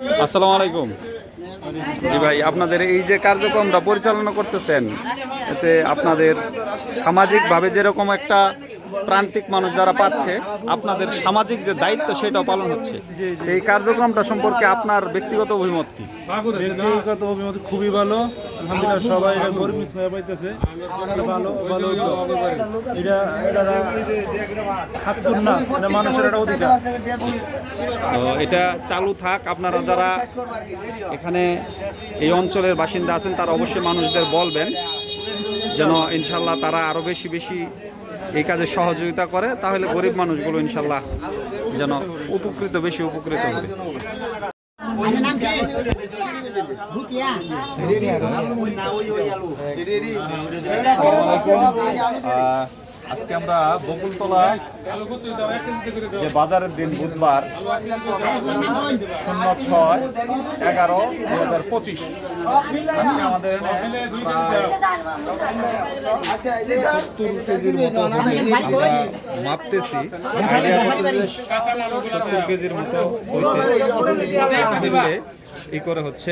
আসসালামু আলাইকুম। জি ভাই, আপনাদের এই যে কার্যক্রমটা পরিচালনা করতেছেন, এতে আপনাদের সামাজিকভাবে যেরকম একটা প্রান্তিক মানুষ যারা পাচ্ছে, আপনাদের সামাজিক যে দায়িত্ব সেটাও পালন হচ্ছে। এই কার্যক্রমটা সম্পর্কে আপনার ব্যক্তিগত অভিমত কি? ব্যক্তিগত অভিমত খুবই ভালো। আলহামদুলিল্লাহ, সবাই এটা গরিব মিসমাইয়া পাইতেছে। ভালো ভালো এটা হাক্কুর না, এটা মানুষের একটা অধিকার। তো এটা চালু থাক। আপনারা যারা এখানে এই অঞ্চলের বাসিন্দা আছেন তারা অবশ্যই মানুষদের বলবেন যেন ইনশাল্লাহ তারা আরও বেশি বেশি এই কাজে সহযোগিতা করে, তাহলে গরিব মানুষগুলো ইনশাল্লাহ যেন বেশি উপকৃত হবে। আজকে আমরা বকুলতলা যে বাজারের দিন বুধবার 06/11/2025 আজকে আমাদের মাপতেছি, আইডিয়া করতেছি 70 কেজির মতো হয়েছে। এই করে হচ্ছে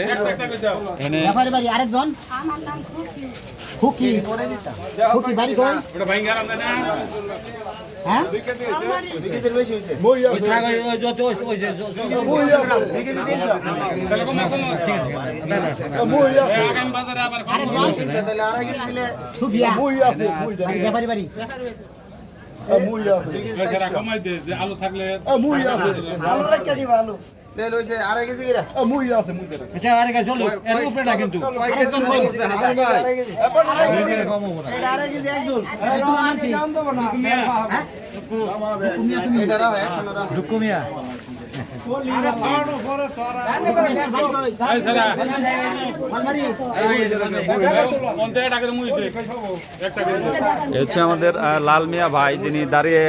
এখানে আরেকজন খুকি খুকি বাড়ি কই ওটা ভাই গেলাম না হ্যাঁ আলু থাকলে হচ্ছে আমাদের লাল মিয়া ভাই, যিনি দাঁড়িয়ে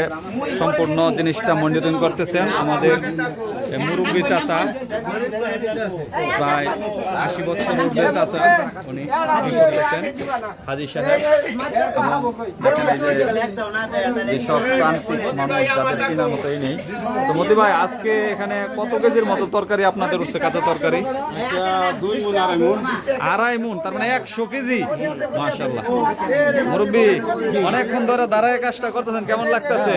সম্পূর্ণ জিনিসটা মনিটরিং করতেছেন। আমাদের মুরব্বী চাচা, প্রায় 80 বছর ঊর্ধ্বে চাচা, উনি করতেছেন হাজি সাহেব। যেসব প্রান্তিক মানুষ যাদের কেনার মতোই নেই। তো মোদি ভাই, আজকে এখানে কত কেজির মতো তরকারি আপনাদের উঠছে, কাঁচা তরকারি? 2.5 মণ, তার মানে 100 কেজি। মাশাআল্লাহ মুরব্বী, অনেকক্ষণ ধরে দাঁড়ায় কাজটা করতেছেন, কেমন লাগতেছে?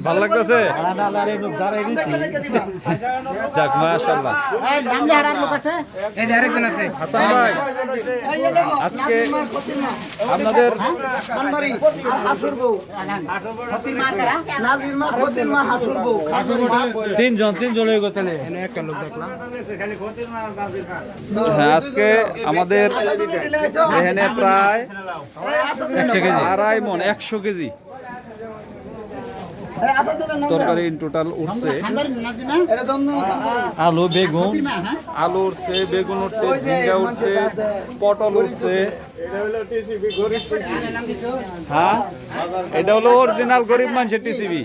ভালো লাগতেছে? যাক মাশাআল্লাহ। হাসান ভাই, আজকে আপনাদের হ্যাঁ, আজকে আমাদের এখানে প্রায় 2.5 মণ 100 কেজি তরকারি ইন টোটাল উঠছে। আলু, বেগুন, আলু উঠছে, বেগুন উঠছে, ঝিঙ্গা উঠছে, পটল উঠছে। হ্যাঁ, এটা হলো অরিজিনাল গরিব মানুষের টিসিবি।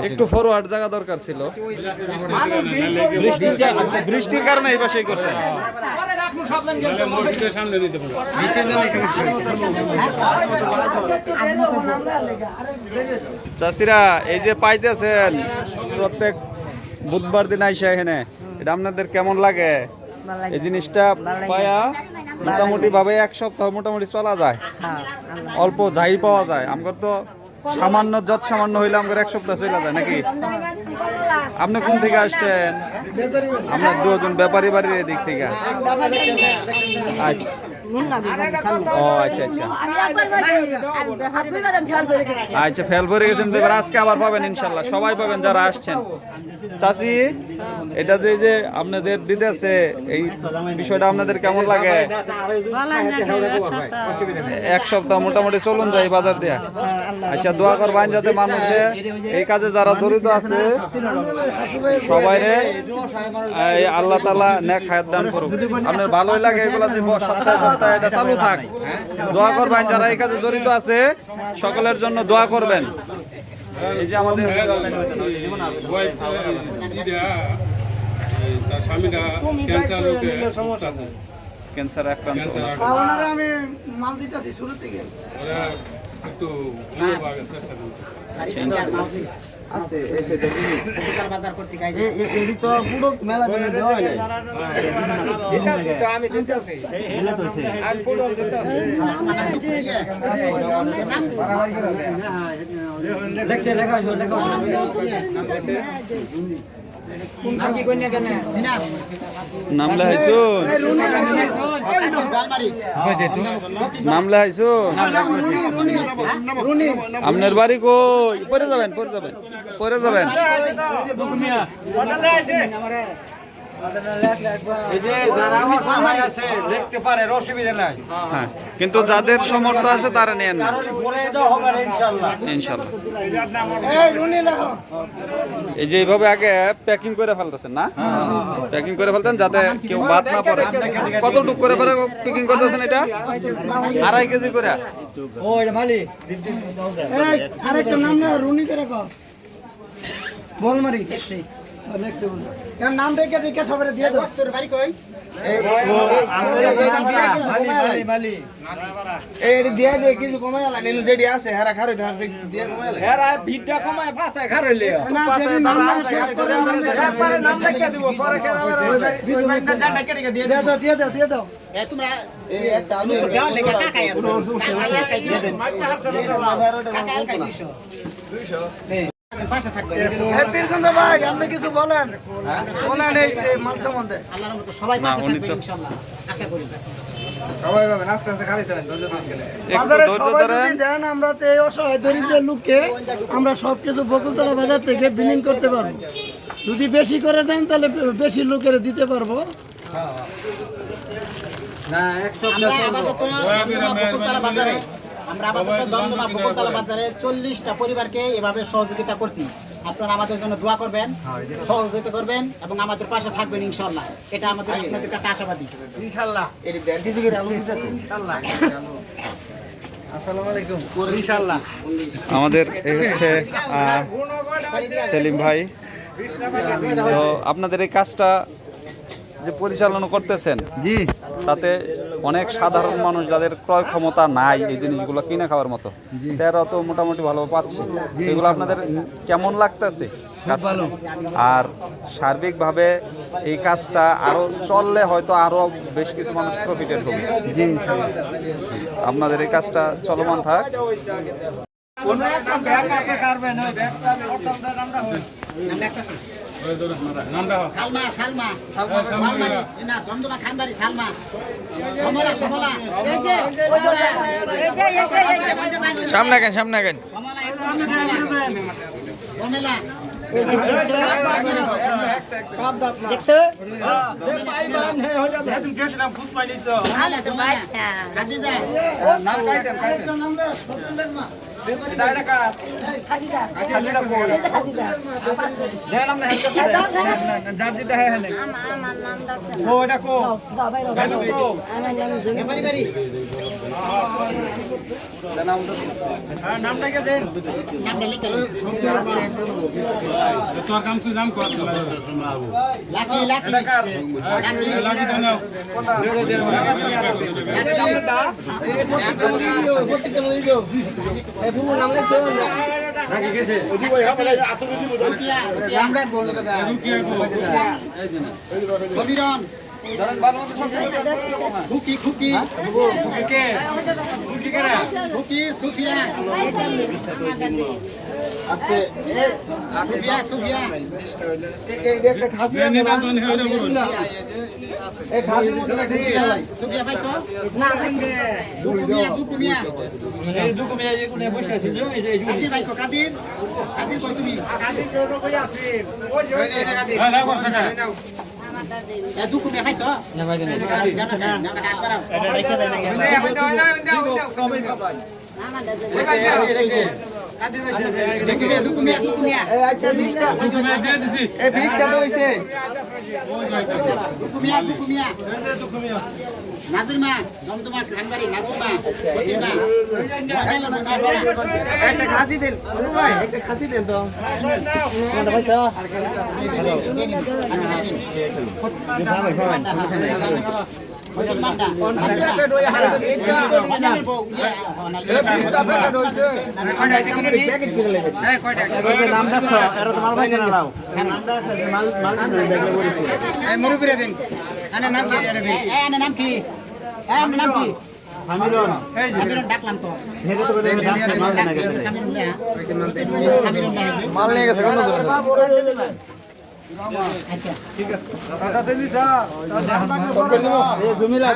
একটু ফরওয়ার্ড জায়গা দরকার ছিল, বৃষ্টির কারণে এই পাশেই করছেন। চাষিরা এই যে পাইতেছেন প্রত্যেক বুধবার দিন আইসা এখানে, এটা আপনাদের কেমন লাগে? এই জিনিসটা পায়া মোটামুটি ভাবে 1 সপ্তাহ মোটামুটি চলা যায়, অল্প যাই পাওয়া যায়। আমার তো সামান্য সামান্য হইলে আমার 1 সপ্তাহ চলে যায় নাকি? আপনি কোন থেকে আসছেন? আপনার 2 জন ব্যাপারী বাড়ির এদিক থেকে। আচ্ছা, ও আচ্ছা আচ্ছা আচ্ছা, ফেল ভরে গেছেন। এবার আজকে আবার পাবেন ইনশাল্লাহ, সবাই পাবেন যারা আসছেন। চাচি, এটা যে আপনাদের দিতে আছে, এই বিষয়টা আপনাদের কেমন লাগে? 1 সপ্তাহ মোটামুটি চলুন যাই বাজার দিয়া। আচ্ছা, দোয়া করবেন যাতে মানুষে এই কাজে যারা জড়িত আছে সবাইরে আল্লাহ তাআলা নেক হায়াত দান করুক। আপনার ভালোই লাগে এগুলা যে সপ্তাহে সপ্তাহে এটা চালু থাক। দোয়া করবেন যারা এই কাজে জড়িত আছে সকলের জন্য দোয়া করবেন। এই যে আমাদের তার স্বামীটা ক্যান্সার রোগে আছে। ক্যান্সার আক্রান্ত। ওনারা আমি মাল দিতেছি শুরু থেকে। ওরা একটু ভালোভাবে চেষ্টা করছে। আস্তে এসে দেখি বাজার করতে গাই এডি তো পুরো মেলা জন্য দেওয়া হয় এটা আছে তো আমি দিতেছি এলা তো আছে আমি পুরো দিতেছি দেখছে লেখা নাম কি কইনা কেন বিনা নাম লাইছুন নাম লাইছুন আপনার বাড়ি কই পরে যাবেন এই যে যারা আমার সবাই আছে দেখতে পারে অসুবিধা নাই হ্যাঁ, কিন্তু যাদের সমর্থ আছে তারা নেন না বলে দাও হবে ইনশাআল্লাহ ইনশাআল্লাহ। এই রুনি লাগাও এই যে এইভাবে আগে প্যাকিং করে ফেলতেছেন না, প্যাকিং করে ফেলতেন যাতে কেউ বাদ না পড়ে। কতটুক করে প্যাকিং করতেছেন এটা? 2.5 কেজি করে। ও এটা মালি এই আরেকটা নাম না রুনি করে কও বলমারি নেক্সট বল এর নাম দেখে সবারে দিয়ে দাও তোর বাড়ি কই মালি এই দিয়ে দে কিছু কমাই আলা নিলু যেডি আছে হেরা খারই ধর দিয়ে কমাই আলা হেরা ভিড়টা কমায় পাশে খারইলে পাশে তারা নাম লিখে দিব পরে কেরা ওই বাড়িটা জানা কেটে দিয়ে দাও এ তোমরা এই একটা আলু তো দেওয়া লেখা কাকাই আছে কাকাই কাই দিছো কাকাই কাই দিছো 200 পাশে থাকবে এই পীরগঞ্জ ভাই আপনি কিছু বলেন বলেন এই মাল সম্বন্ধে আল্লাহর রহমতে সবাই পাশে থাকবে ইনশাআল্লাহ আশা করি সবাই ভাবে আস্তে আস্তে খালি দেন ধৈর্য ধরে বাজারে সবাই যদি দেন আমরা তো এই অসহায় দরিদ্র লোককে আমরা সবকিছু বকুলতলা বাজার থেকে বিলীন করতে পারবো যদি বেশি করে দেন তাহলে বেশি লোকের দিতে পারবো না এক সপ্তাহ বকুলতলা বাজারে আমরা আপাতত দমদমা বকুলতলা বাজারে 40টা পরিবারকে এভাবে সহযোগিতা করছি। আপনারা আমাদের জন্য দোয়া করবেন, সহযোগিতা করবেন এবং আমাদের পাশে থাকবেন ইনশাআল্লাহ। এটা আমাদের আপনাদের কাছে আশাবাদী ইনশাআল্লাহ। এর দিদি করে আলু দিতেছি ইনশাআল্লাহ। আসসালামু আলাইকুম ইনশাআল্লাহ। আমাদের এই হচ্ছে সেলিম ভাই। তো আপনাদের এই কাজটা যে পরিচালনা করতেছেন, জি, তাতে অনেক সাধারণ মানুষ যাদের ক্রয় ক্ষমতা নাই এই জিনিসগুলো কিনে খাওয়ার মতো, তারা তো মোটামুটি ভালো পাচ্ছে। এগুলো আপনাদের কেমন লাগতেছে? আর সার্বিকভাবে এই কাজটা আরো চললে হয়তো আরো বেশ কিছু মানুষ প্রফিটেড হবে। জি, আপনাদের এই কাজটা চলমান থাক। সালমা মালমারি না দমদমা খানবাড়ি সালমা সমলা সামনে কেন সমলা দেখছো তোর কাম তুই নাম কর লাকি এই আচ্ছা 20টা এই 20টা তো হইছে নাজিরমা জমজমা খানবাড়ি নাজিরমা একটা খাসি দেন ভাই একটা খাসি দেন তো কোনটা পয়সা মুরুবিরা দিন নাম কি নাম কি সামিরুন ডাকলাম তো মাল নিয়ে গেছে কোনো আচ্ছা টাকা দিলি স্যার জুমিলা